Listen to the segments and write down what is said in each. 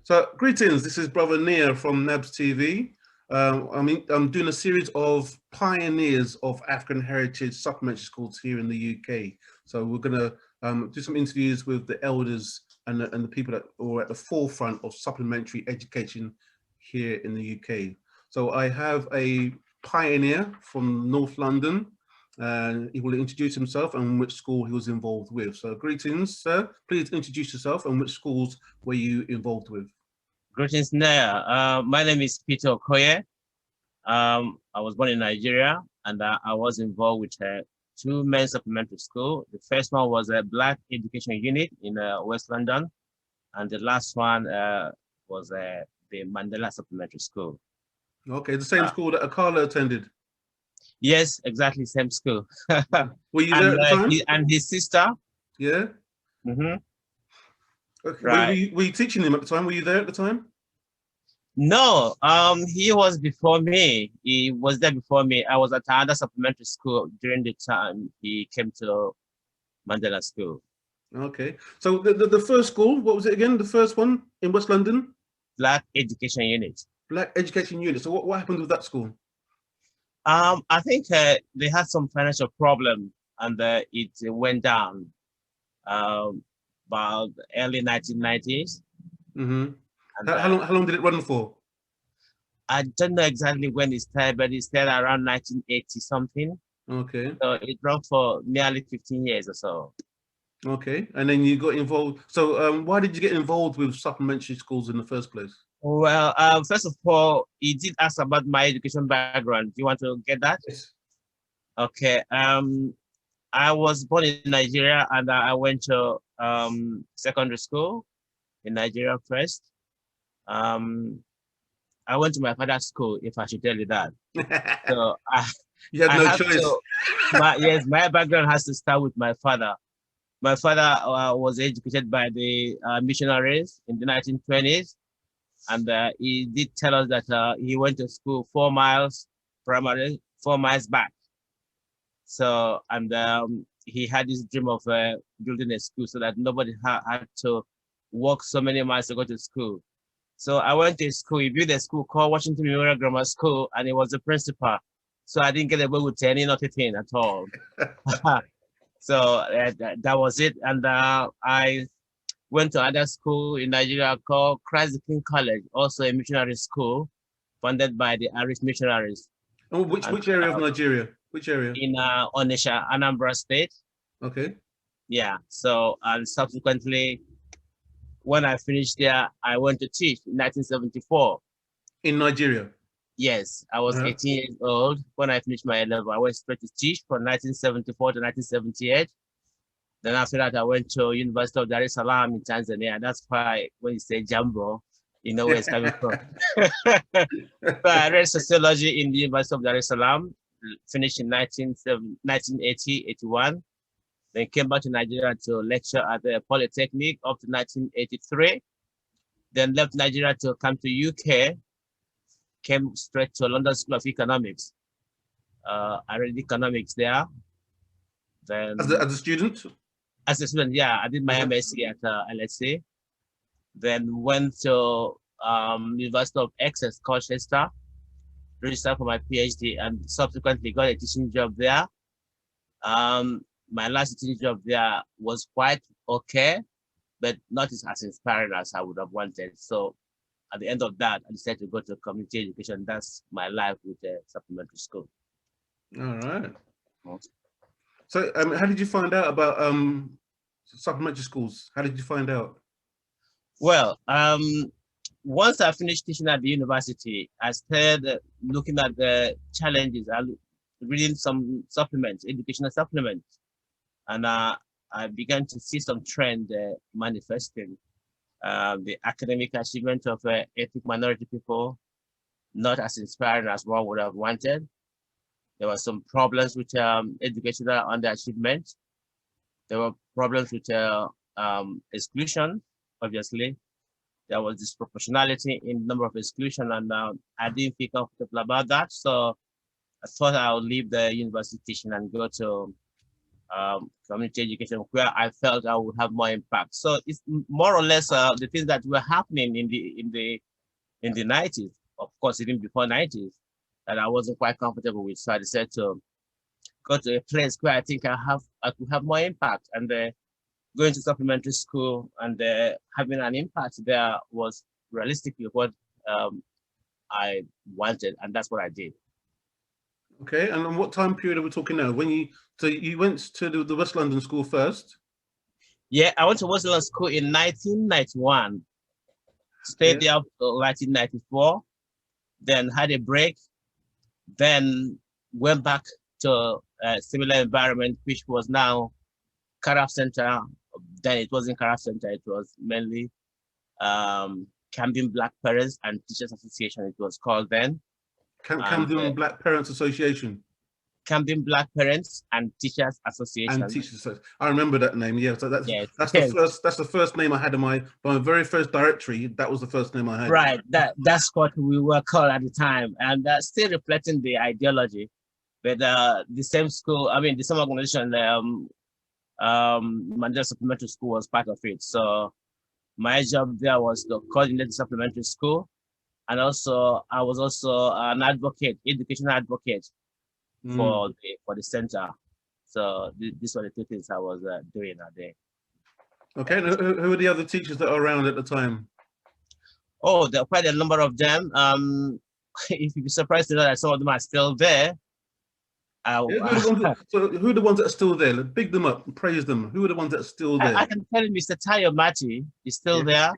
So, greetings. This is Brother Nia from NABSS TV. I'm doing a series of pioneers of African heritage supplementary schools here in the UK. So we're going to do some interviews with the elders and the people that are at the forefront of supplementary education here in the UK. So I have a pioneer from North London, and he will introduce himself and which school he was involved with. So greetings, sir. Please introduce yourself and which schools were you involved with? Greetings, Nia. My name is Peter Okoye. I was born in Nigeria, and I was involved with two main supplementary schools. The first one was a Black Education Unit in West London, and the last one was the Mandela Supplementary School. Okay, the same school that Akala attended. Yes, exactly, same school. Were you there at the time? And his sister. Yeah. Mm-hmm. Okay. Right. Were you teaching him at the time? Were you there at the time? No, he was before me. He was there before me. I was at another supplementary school during the time he came to Mandela School. Okay. So the first school, what was it again? The first one in West London? Black Education Unit. Black Education Unit. So what happened with that school? I think they had some financial problem, and it went down about early 1990s. Mm-hmm. How long did it run for? I don't know exactly when it started, but it started around 1980 something. Okay. So it ran for nearly 15 years or so. Okay, and then you got involved. So why did you get involved with supplementary schools in the first place? Well, first of all, he did ask about my education background. Do you want to get that? Yes. Okay. I was born in Nigeria, and I went to secondary school in Nigeria first. I went to my father's school, if I should tell you that. So you had no choice. Yes, my background has to start with my father. My father was educated by the missionaries in the 1920s. And he did tell us that he went to school 4 miles primary, 4 miles back. So, and he had this dream of building a school so that nobody had to walk so many miles to go to school. So I went to school. He built a school called Washington Memorial Grammar School, and he was the principal. So I didn't get away with any nothing at all. So that was it. And I went to another school in Nigeria called Christ the King College, also a missionary school funded by the Irish missionaries. Oh, which area of Nigeria? Which area? In Onitsha, Anambra State. Okay. Yeah. So, and subsequently, when I finished there, I went to teach in 1974. In Nigeria? Yes, I was 18 years old when I finished my level. I went straight to teach from 1974 to 1978. Then after that, I went to University of Dar es Salaam in Tanzania. That's why when you say Jambo, you know where it's coming from. So I read sociology in the University of Dar es Salaam, finished in 1980, 81. Then came back to Nigeria to lecture at the Polytechnic up to 1983. Then left Nigeria to come to UK, came straight to London School of Economics. I read economics there. Then as a student? As a student, yeah, I did my MSc at LSE. Then went to University of Essex, Colchester, registered for my PhD, and subsequently got a teaching job there. My last teaching job there was quite okay, but not as inspiring as I would have wanted. So at the end of that, I decided to go to community education. That's my life with the supplementary school. All right. So how did you find out about supplementary schools? How did you find out? Well, once I finished teaching at the university, I started looking at the challenges. I reading some supplements, educational supplements, and I began to see some trend manifesting. The academic achievement of ethnic minority people, not as inspiring as one would have wanted. There were some problems with educational underachievement. There were problems with exclusion, obviously. There was disproportionality in the number of exclusion, and I didn't feel comfortable about that. So I thought I would leave the university teaching and go to community education, where I felt I would have more impact. So it's more or less the things that were happening in the 90s, of course, even before 90s, that I wasn't quite comfortable with. So I decided to go to a place where I think I could have more impact. And going to supplementary school and having an impact there was realistically what I wanted, and that's what I did. Okay, and what time period are we talking now? So you went to the West London school first? Yeah, I went to West London school in 1991. Stayed there up to 1994, then had a break, then went back to a similar environment, which was now Karaf Center. Then it wasn't Karaf Center, it was mainly Camden Black Parents and Teachers Association, it was called then. Camden Black Parents Association. Camden Black Parents and Teachers Association. And Teachers Association. I remember that name. Yeah, so that's yes. That's the first name I had in my very first directory. That was the first name I had. Right. That's what we were called at the time, and still reflecting the ideology. But the same school, I mean, the same organization, Mandela Supplementary School was part of it. So my job there was to coordinate the supplementary school, and also I was also an advocate, educational advocate for the center. So these were the two things I was doing that day. Okay, and who are the other teachers that are around at the time? Oh, there are quite a number of them. If you'd be surprised to know that some of them are still there. So who are the ones that are still there? Big them up, praise them. Who are the ones that are still there? I can tell you Mr. Tayo Mati is still there.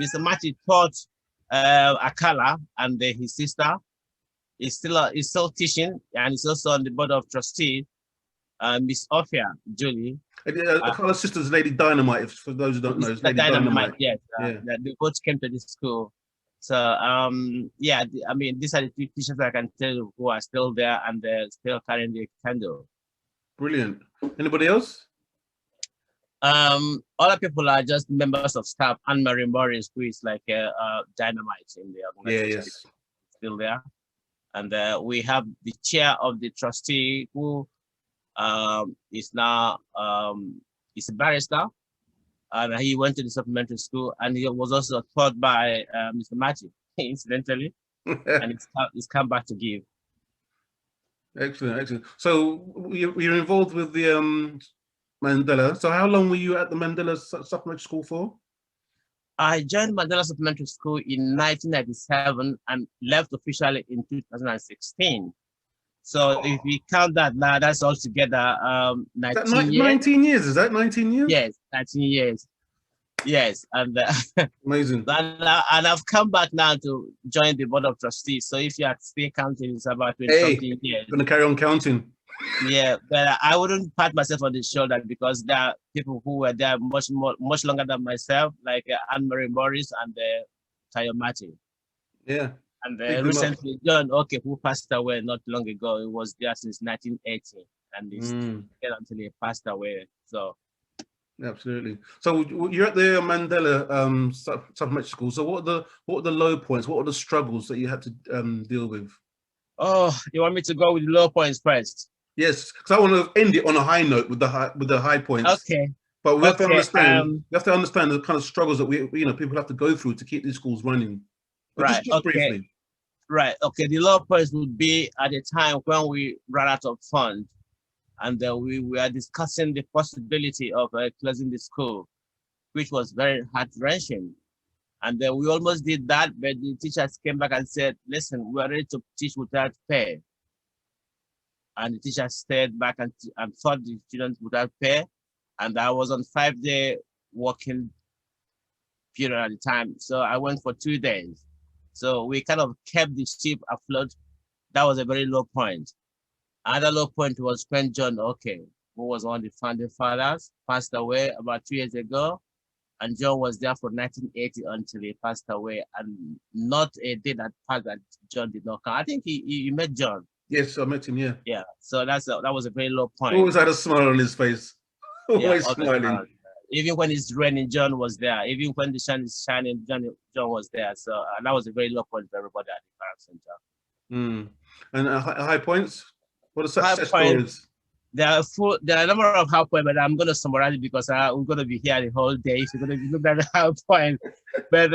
Mr. Mati taught Akala and his sister. He's still teaching, and he's also on the board of trustees. Miss Ophia Julie. Akala's sister's Lady Dynamite, for those who don't know. Lady Dynamite. Yes. They both came to this school. So yeah, I mean, these are the two teachers I can tell you who are still there and they're still carrying the candle. Brilliant. Anybody else? Other people are just members of staff. Anne-Marie Morris, who is like a dynamite in the organization, still there. And we have the chair of the trustee who is now is a barrister. And he went to the supplementary school, and he was also taught by Mr. Mati, incidentally, and he's come back to give. Excellent, excellent. So you're involved with the Mandela. So how long were you at the Mandela Supplementary School for? I joined Mandela Supplementary School in 1997 and left officially in 2016. So if we count that now, that's altogether 19 years. 19 years, is that 19 years? Yes, 19 years. Yes, and amazing. And I've come back now to join the board of trustees. So if you are still counting, it's about 20-something years. Gonna carry on counting. Yeah, but I wouldn't pat myself on the shoulder because there are people who were there much longer than myself, like Anne-Marie Morris and Tayo Mati. Yeah. And recently, John Oke, who passed away not long ago, he was there since 1980, and he's there until he passed away. So, absolutely. So you're at the Mandela Supplementary School. So what are the low points? What are the struggles that you had to deal with? Oh, you want me to go with the low points first? Yes, because I want to end it on a high note with the high points. Okay. But we have to understand. We have to understand the kind of struggles that people have to go through to keep these schools running. But right. Just briefly. Right. Okay. The low points would be at a time when we ran out of funds, and we were discussing the possibility of closing the school, which was very heart-wrenching. And we almost did that, but the teachers came back and said, "Listen, we are ready to teach without pay." And the teachers stayed back and taught the students without pay. And I was on 5-day working period at the time, so I went for 2 days. So we kind of kept the ship afloat. That was a very low point. Another low point was when John Oke, who was one of the founding fathers, passed away about 2 years ago. And John was there from 1980 until he passed away. And not a day that passed that John did not come. I think you met John. Yes, I met him, yeah. Yeah, so that was a very low point. Always had a smile on his face. Always smiling. Even when it's raining, John was there. Even when the sun is shining, John was there. So that was a very low point for everybody at the Karaf Center. And high points? What are success stories? There are a number of high points, but I'm going to summarize it because we're going to be here the whole day. So we're going to look at the high point. But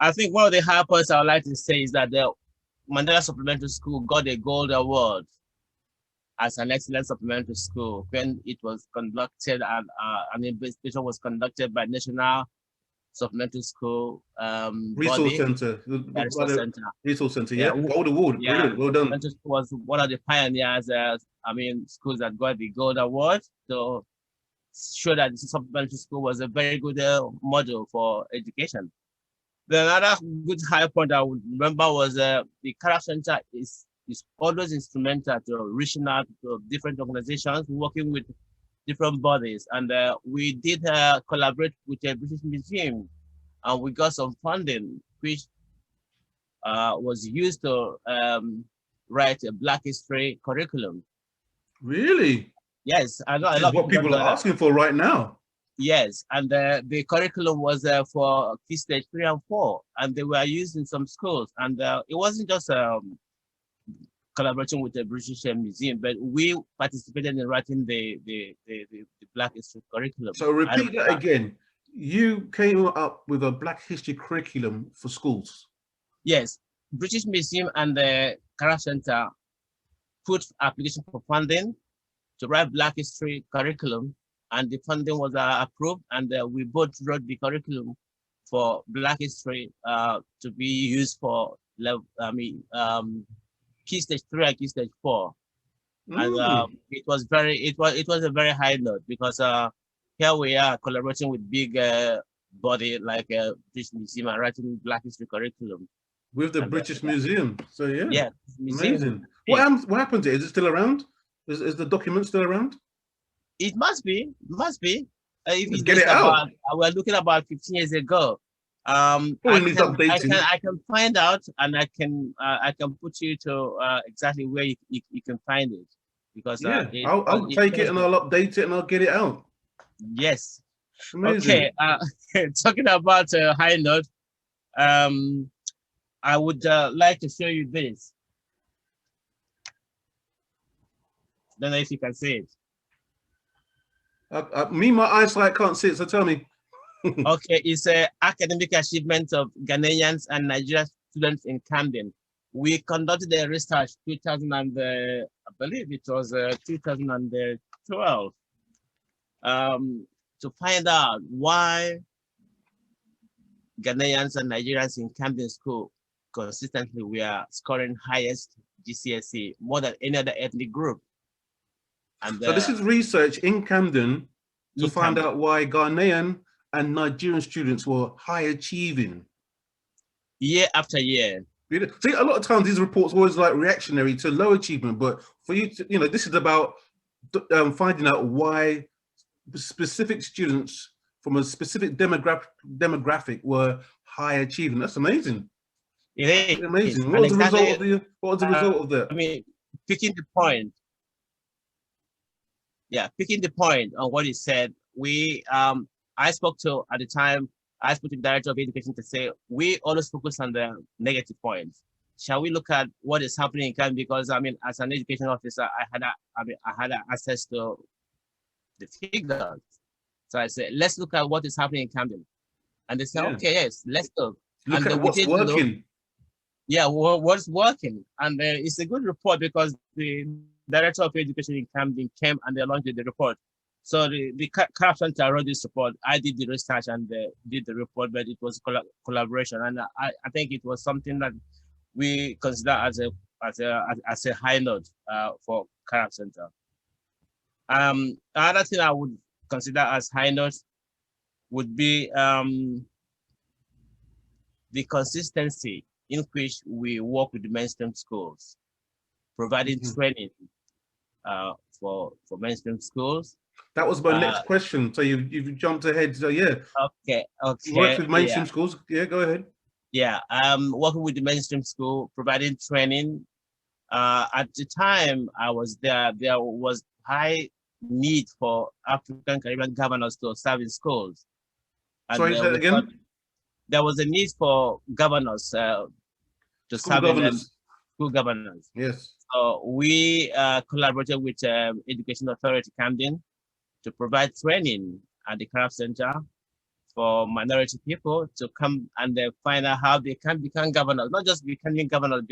I think one of the high points I would like to say is that the Mandela Supplementary School got a gold award as an excellent supplementary school when it was conducted, and investigation was conducted by National Supplementary School Resource body, Center. Resource Center. Yeah. Gold award. Yeah. Brilliant. Well done. Was one of the pioneers. Schools that got the gold award. So show that the supplementary school was a very good model for education. The another good high point I would remember was the Career Center is always instrumental to reaching out to different organizations, working with different bodies. And we did collaborate with a British museum, and we got some funding, which was used to write a Black history curriculum. Really? Yes, I know. This is what people are asking for right now. Yes, and the curriculum was for key stage 3 and 4, and they were used in some schools. And it wasn't just collaboration with the British Museum, but we participated in writing the Black history curriculum. So repeat that again. You came up with a Black history curriculum for schools. Yes, British Museum and the Career Center put application for funding to write Black history curriculum, and the funding was approved, and we both wrote the curriculum for Black history to be used for key stage 3 and key stage 4. And it was a very high note, because here we are collaborating with big body like British Museum and writing Black history curriculum with the British Museum. So yeah, amazing. Yeah. What happened to it? Is it still around? Is the document still around? It must be. If get it out. We're looking about 15 years ago. I can find out, and I can put you to exactly where you can find it, because I'll take it and I'll update it and I'll get it out. Yes. Amazing. Okay. Talking about high note, I would like to show you this. Don't know if you can see it. My eyesight can't see it, so tell me. Okay, it's academic achievement of Ghanaians and Nigerian students in Camden. We conducted a research 2000 and I believe it was 2012 to find out why Ghanaians and Nigerians in Camden School consistently were scoring highest GCSE, more than any other ethnic group. And so this is research in Camden to find out why Ghanaian and Nigerian students were high achieving year after year. See, a lot of times these reports are always like reactionary to low achievement, but for you to, this is about finding out why specific students from a specific demographic were high achieving. That's amazing. It is amazing. What was the result of that? I mean, picking the point. Yeah, picking the point on what he said. I spoke to the director of education to say, we always focus on the negative points. Shall we look at what is happening in Camden? Because as an education officer, I had access to the figures. So I said, let's look at what is happening in Camden. And they said, okay, yes, let's look. Look at what's working. What's working. And it's a good report, because the director of education in Camden came and they launched the report. So the Career Center wrote this report. I did the research and did the report, but it was collaboration, and I think it was something that we consider as a high note for Career Center. Another thing I would consider as high note would be the consistency in which we work with the mainstream schools, providing training for mainstream schools. That was my next question. So you've jumped ahead. So yeah. Okay. You worked with mainstream schools. Yeah, go ahead. Yeah, working with the mainstream school, providing training. At the time I was there was high need for African Caribbean governors to serve in schools. And, sorry, say that again? There was a need for governors to serve in school governors. Yes. So we collaborated with Education Authority Camden to provide training at the craft center for minority people to come and find out how they can become governors, not just becoming governors,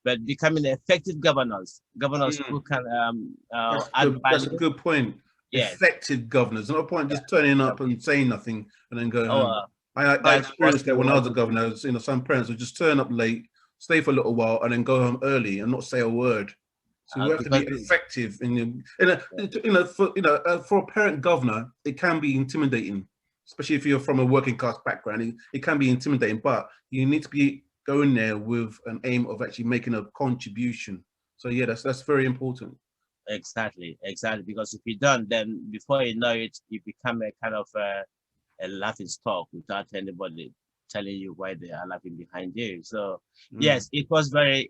but becoming effective governors, who can add That's a value. good point. Yes. Effective governors. Not a point just turning up and saying nothing and then going home. I experienced that when I was a governor. You know, some parents would just turn up late, stay for a little while, and then go home early and not say a word. So you have to be effective for a parent governor. It can be intimidating, especially if you're from a working class background. It can be intimidating, but you need to be going there with an aim of actually making a contribution. So yeah, that's very important. Exactly. Because if you don't, then before you know it, you become a kind of a laughing stock without anybody telling you why they are laughing behind you. So yes, it was very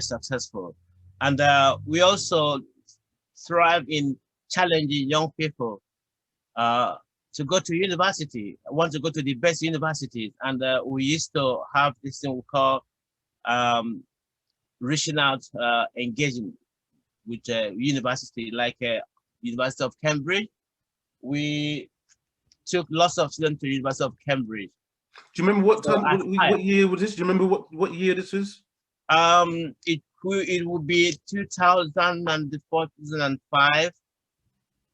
successful, and we also thrive in challenging young people to go to university, want to go to the best universities, and we used to have this thing we call reaching out, engaging with university, like University of Cambridge. We took lots of students to University of Cambridge. Do you remember what time? What year was this? Do you remember what year this is? It would be 2004, 2005,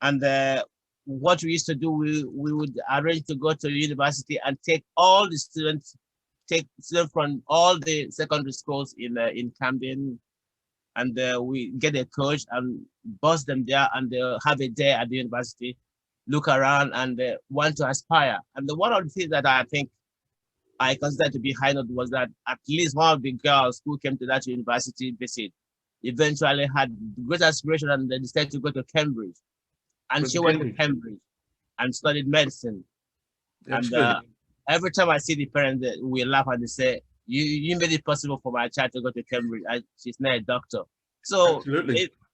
and what we used to do, we would arrange to go to university and take all the students, from all the secondary schools in Camden, and we get a coach and bus them there, and they'll have a day at the university, look around, and want to aspire. And one of the things that I think I consider to be high note was that at least one of the girls who came to that university visit eventually had great aspiration, and they decided to go to Cambridge. And she went to Cambridge and studied medicine. And every time I see the parents, we laugh and they say, you made it possible for my child to go to Cambridge. She's not a doctor. So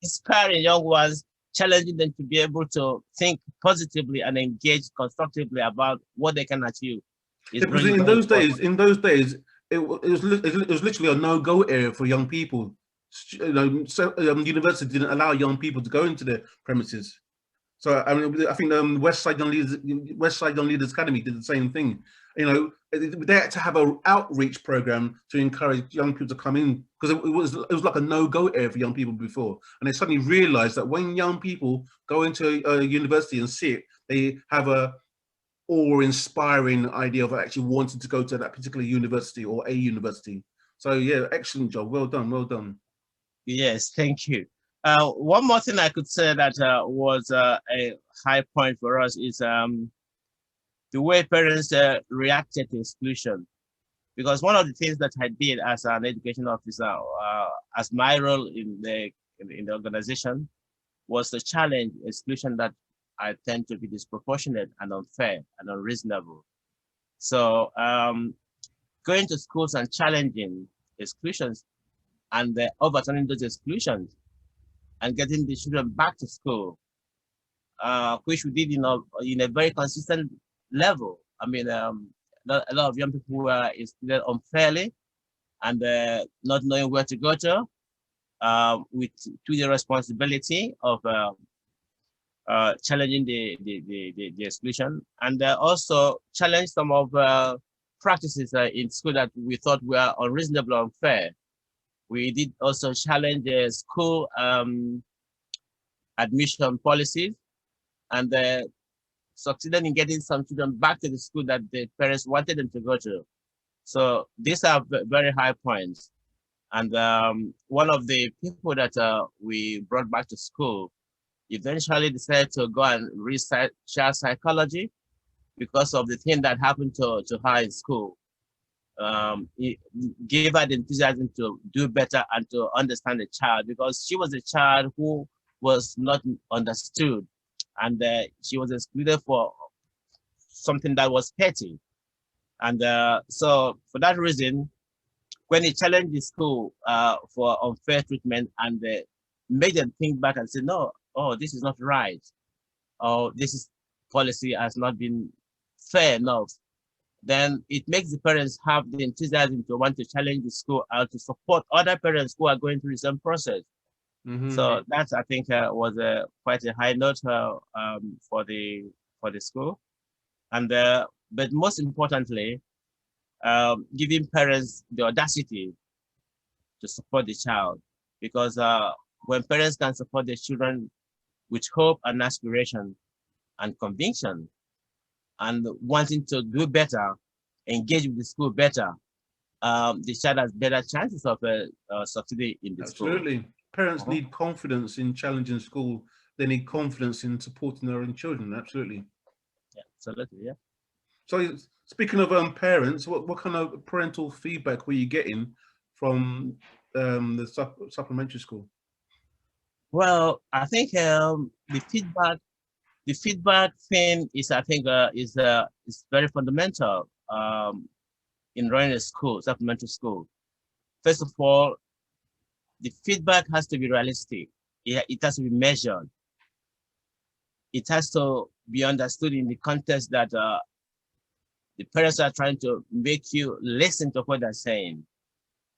inspiring young ones, challenging them to be able to think positively and engage constructively about what they can achieve. Really in those days, it was literally a no-go area for young people. You know, so university didn't allow young people to go into their premises. So I mean, I think West Side Young Leaders Academy did the same thing. You know, they had to have an outreach program to encourage young people to come in, because it was like a no-go area for young people before. And they suddenly realized that when young people go into a university and see it, they have a awe-inspiring idea of actually wanting to go to that particular university or a university. So yeah, excellent job. Well done. Well done. Yes, thank you. One more thing I could say that was a high point for us is the way parents reacted to exclusion. Because one of the things that I did as an education officer, as my role in the organization, was to challenge exclusion that I tend to be disproportionate and unfair and unreasonable. So going to schools and challenging exclusions and overturning those exclusions and getting the children back to school, which we did in a very consistent level. I mean, a lot of young people were excluded unfairly and not knowing where to go to, with the responsibility of challenging the exclusion, and also challenge some of practices in school that we thought were unreasonable or unfair. We did also challenge school admission policies, and succeeded in getting some children back to the school that the parents wanted them to go to. So these are very high points. And one of the people that we brought back to school eventually decided to go and research child psychology because of the thing that happened to her in school. It gave her the enthusiasm to do better and to understand the child, because she was a child who was not understood, and she was excluded for something that was petty. And so for that reason, when he challenged the school for unfair treatment and made them think back and say, no, oh, this is not right, or this policy has not been fair enough, then it makes the parents have the enthusiasm to want to challenge the school and to support other parents who are going through the same process. So that, I think, was quite a high note for the school. And but most importantly, giving parents the audacity to support the child, because when parents can support their children with hope and aspiration and conviction and wanting to do better, engage with the school better, the child has better chances of succeeding in the school. Absolutely. Parents need confidence in challenging school. They need confidence in supporting their own children. Absolutely. Yeah, absolutely, yeah. So speaking of parents, what kind of parental feedback were you getting from the supplementary school? Well, I think the feedback thing is, I think, is very fundamental in running a school, supplementary school. First of all, the feedback has to be realistic. It has to be measured. It has to be understood in the context that the parents are trying to make you listen to what they're saying.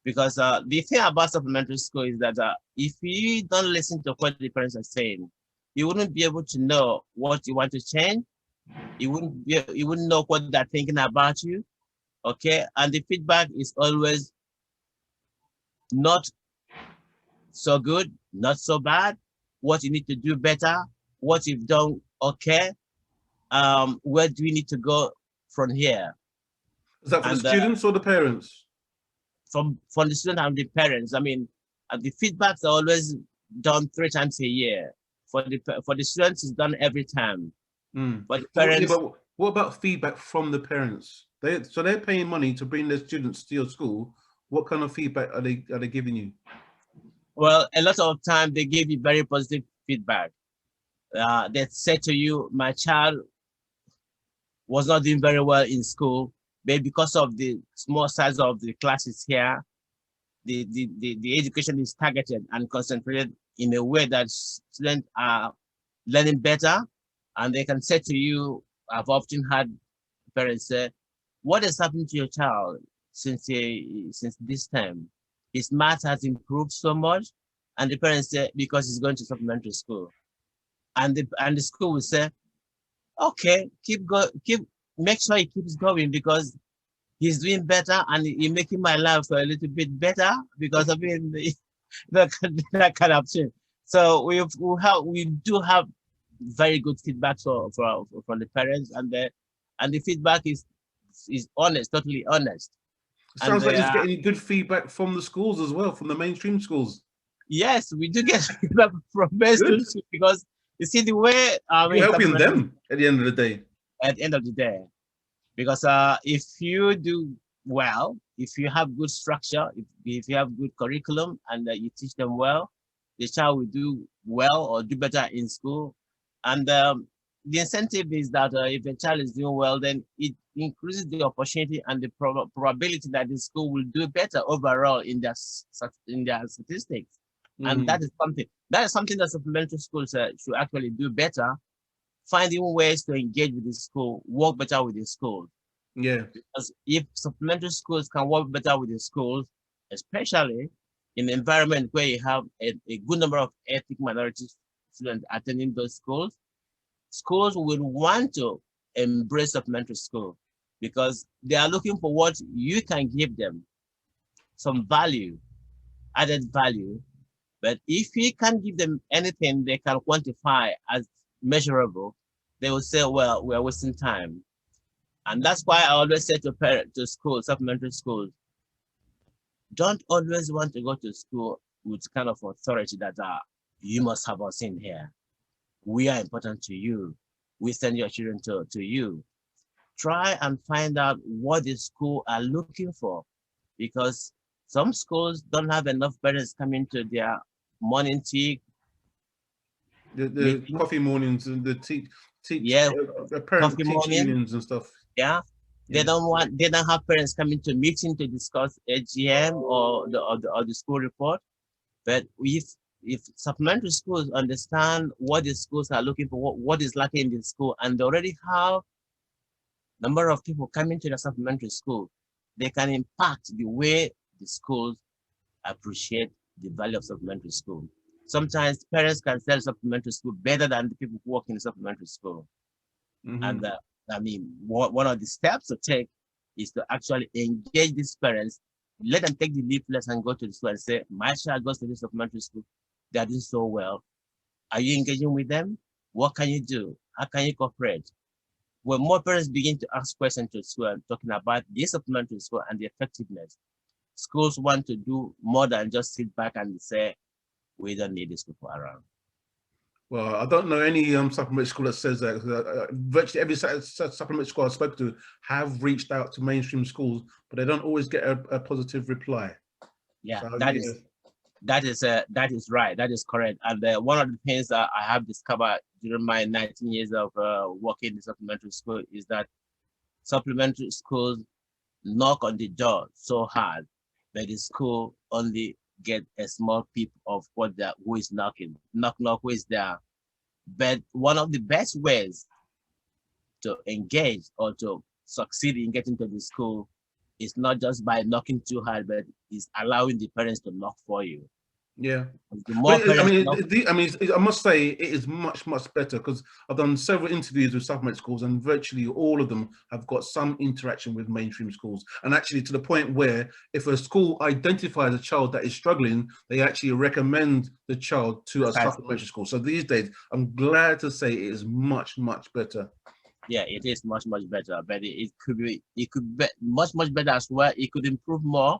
Because the thing about supplementary school is that if you don't listen to what the parents are saying, you wouldn't be able to know what you want to change. You wouldn't know what they're thinking about you. Okay, and the feedback is always not so good, not so bad, what you need to do better, what you've done okay, where do we need to go from here? Is that for the students or the parents? From the students and the parents. I mean, the feedbacks are always done 3 times a year. For the students, it's done every time. But the parents. But what about feedback from the parents? They're paying money to bring their students to your school. What kind of feedback are they giving you? Well, a lot of time they give you very positive feedback. They say to you, my child was not doing very well in school, but because of the small size of the classes here, the education is targeted and concentrated in a way that students are learning better. And they can say to you, I've often had parents say, what has happened to your child since this time? His math has improved so much. And the parents say, because he's going to supplementary school. And the school will say, okay, make sure he keeps going, because he's doing better and he's making my life a little bit better because of that kind of thing. So we do have very good feedback from the parents, and the feedback is honest, totally honest. Sounds like he's getting good feedback from the schools as well, from the mainstream schools. Yes, we do get feedback from mainstream schools, because you see the way you're helping them at the end of the day. At the end of the day, because if you do well, if you have good structure, if you have good curriculum, and you teach them well, the child will do well or do better in school. And the incentive is that if a child is doing well, then it increases the opportunity and the probability that the school will do better overall in their statistics. And that is something that supplementary schools should actually do better, finding ways to engage with the school, work better with the school. Yeah. Because if supplementary schools can work better with the schools, especially in an environment where you have a good number of ethnic minority students attending those schools, schools will want to embrace supplementary school, because they are looking for what you can give them, some value, added value. But if you can't give them anything they can quantify as measurable, they will say, well, we're wasting time. And that's why I always say to schools, supplementary schools, don't always want to go to school with kind of authority that you must have us in here. We are important to you. We send your children to you. Try and find out what the school are looking for, because some schools don't have enough parents coming to their morning tea. The coffee mornings and the parent teacher unions and stuff. Yeah. They don't have parents coming to meeting to discuss AGM or the school report. But if supplementary schools understand what the schools are looking for, what is lacking in the school, and they already have number of people coming to the supplementary school, they can impact the way the schools appreciate the value of supplementary school. Sometimes parents can sell supplementary school better than the people who work in the supplementary school. And I mean, one of the steps to take is to actually engage these parents, let them take the leaflets and go to the school and say, my child goes to this supplementary school, they are doing so well. Are you engaging with them? What can you do? How can you cooperate? When more parents begin to ask questions to school and talking about this supplementary school and the effectiveness, schools want to do more than just sit back and say, we don't need these people around. Well, I don't know any supplementary school that says that. Virtually every supplementary school I spoke to have reached out to mainstream schools, but they don't always get a positive reply. Yeah, so, that is right. That is correct. And one of the things that I have discovered during my 19 years of working in the supplementary school is that supplementary schools knock on the door so hard that the school only get a small peep of what who is knocking, knock, who is there. But one of the best ways to engage or to succeed in getting to the school is not just by knocking too hard, but is allowing the parents to knock for you. Yeah. The more I must say it is much better, because I've done several interviews with supplementary schools and virtually all of them have got some interaction with mainstream schools, and actually to the point where if a school identifies a child that is struggling, they actually recommend the child to a supplementary school. So these days I'm glad to say it is much better. Yeah, it is much better, but it could be much better as well. It could improve more.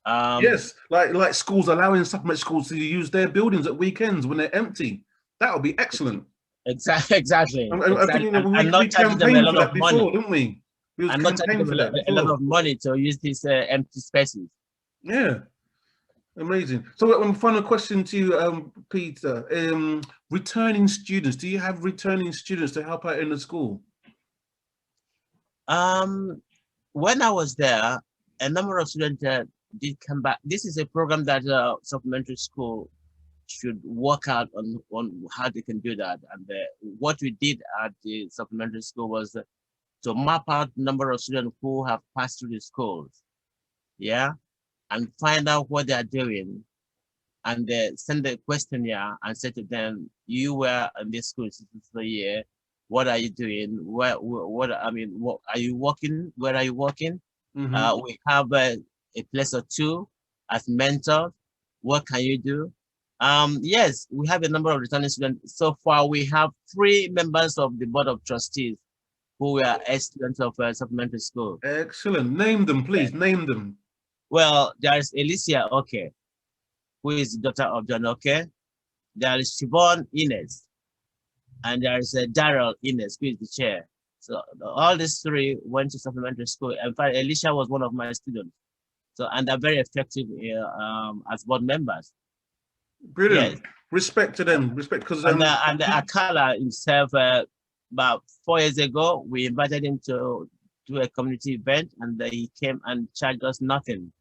Yes, like schools allowing supplementary schools to use their buildings at weekends when they're empty. That would be excellent. Exactly. I think we campaigned for that before, didn't we? And not charging them a lot of money to use these empty spaces. Yeah, amazing. So, final question to you, Peter. Returning students. Do you have returning students to help out in the school? When I was there, a number of students did come back. This is a program that supplementary school should work out on how they can do that. And what we did at the supplementary school was to map out the number of students who have passed through the schools, yeah, and find out what they are doing, and send a questionnaire and say to them, you were in this school since the year. What are you doing? What are you working? Where are you working? We have a place or two as mentors. What can you do? Yes, we have a number of returning students. So far, we have 3 members of the board of trustees who are students of supplementary school. Excellent. Name them, please. Yeah. Name them. Well, there is Alicia Okoye, who is the daughter of John Okoye. There is Siobhan Ines, and there is Daryl Ines, who is the chair. So all these 3 went to supplementary school. In fact, Alicia was one of my students. So, and they're very effective as board members. Brilliant. Yes. Respect to them. Respect, because and Akala himself, about 4 years ago, we invited him to do a community event, and he came and charged us nothing.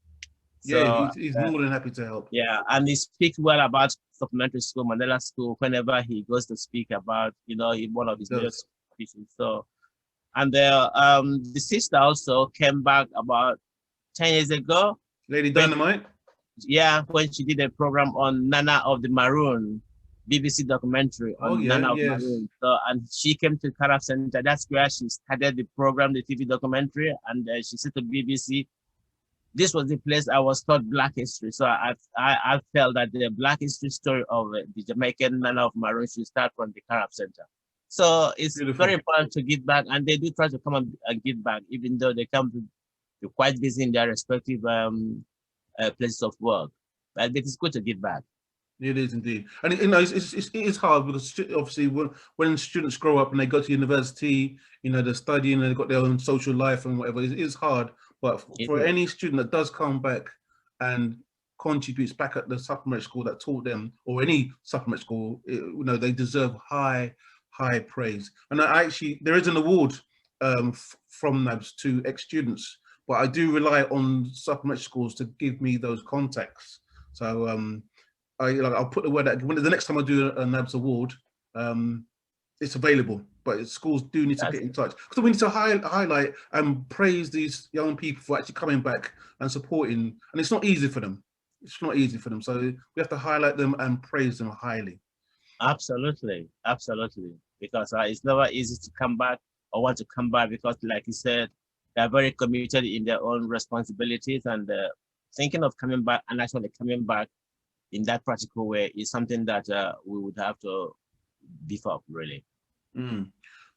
So, yeah, he's more than happy to help. Yeah, and he speaks well about supplementary school, Mandela School, whenever he goes to speak about, one of his speeches. So, and the sister also came back about 10 years ago. Lady Dynamite? Yeah, when she did a program on Nana of the Maroon, BBC documentary on Nana of the Maroon. So, and she came to Karaf Center. That's where she started the program, the TV documentary, and she said to BBC, this was the place I was taught Black history. So I felt that the Black history story of the Jamaican Nana of Maroon should start from the Karaf Center. So it's very important to give back, and they do try to come and give back, even though they come to quite busy in their respective places of work. But it is good to give back. It is indeed, and it is hard, because obviously when students grow up and they go to university, they're studying and they've got their own social life and whatever. It is hard, but for any student that does come back and contributes back at the supplementary school that taught them, or any supplementary school, they deserve high praise. And there is an award from NABSS to ex-students, but I do rely on supplementary schools to give me those contacts. So I'll put the word out. When the next time I do a NABSS award, it's available. but schools do need to get in touch, because we need to highlight and praise these young people for actually coming back and supporting. And it's not easy for them. It's not easy for them. So we have to highlight them and praise them highly. Absolutely, absolutely. Because it's never easy to come back or want to come back, because, like you said, they're very committed in their own responsibilities, and thinking of coming back and actually coming back in that practical way is something that we would have to beef up, really.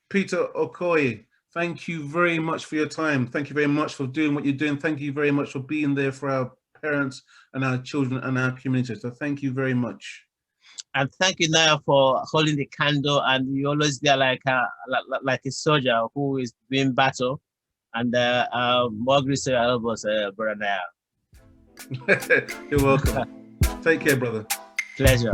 Peter Okoye, thank you very much for your time. Thank you very much for doing what you're doing. Thank you very much for being there for our parents and our children and our community. So thank you very much. And thank you, Nia, for holding the candle, and you're always there like a soldier who is doing battle. And more grace to your elbows, Brother Nia. You're welcome. Take care, brother. Pleasure.